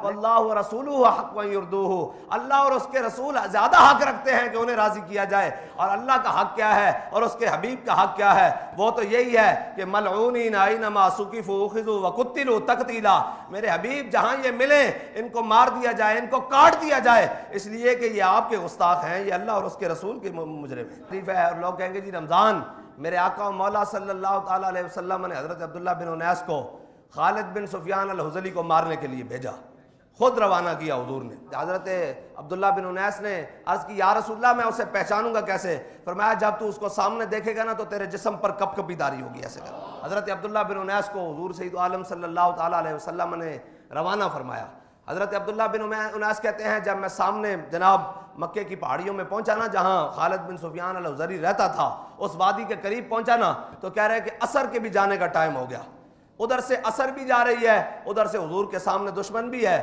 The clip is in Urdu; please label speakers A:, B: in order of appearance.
A: واللہ ورسولہ حق ان یردوہ، اللہ اور اس کے رسول زیادہ حق رکھتے ہیں کہ انہیں راضی کیا جائے۔ اور اللہ کا حق کیا ہے اور اس کے حبیب کا حق کیا ہے؟ وہ تو یہی ہے کہ ملعونین اینما ثقفوا اخذوا وقتلوا تقتیلا، میرے حبیب جہاں یہ ملیں ان کو مار دیا جائے، ان کو کاٹ دیا جائے، اس لیے کہ یہ آپ کے گستاخ ہیں، یہ اللہ اور اس کے رسول کے مجرم ہیں۔ اور لوگ کہیں گے جی رمضان، میرے آقا و مولا صلی اللہ تعالیٰ علیہ وسلم نے حضرت عبداللہ بن انیس کو خالد بن سفیان الحذلی کو مارنے کے لیے بھیجا، خود روانہ کیا حضور نے۔ حضرت عبداللہ بن انیس نے عرض کی یا رسول اللہ میں اسے پہچانوں گا کیسے؟ فرمایا جب تو اس کو سامنے دیکھے گا نا تو تیرے جسم پر کپ کپی داری ہوگی ایسے کر۔ حضرت عبداللہ بن انیس کو حضور سید عالم صلی اللہ تعالیٰ علیہ وسلم نے روانہ فرمایا۔ حضرت عبداللہ بن انیس کہتے ہیں جب میں سامنے جناب مکے کی پہاڑیوں میں پہنچا نا جہاں خالد بن سفیان الحذلی رہتا تھا، اس وادی کے قریب پہنچا نا تو کہہ رہے کہ عصر کے بھی جانے کا ٹائم ہو گیا، ادھر سے عصر بھی جا رہی ہے، ادھر سے حضور کے سامنے دشمن بھی ہے۔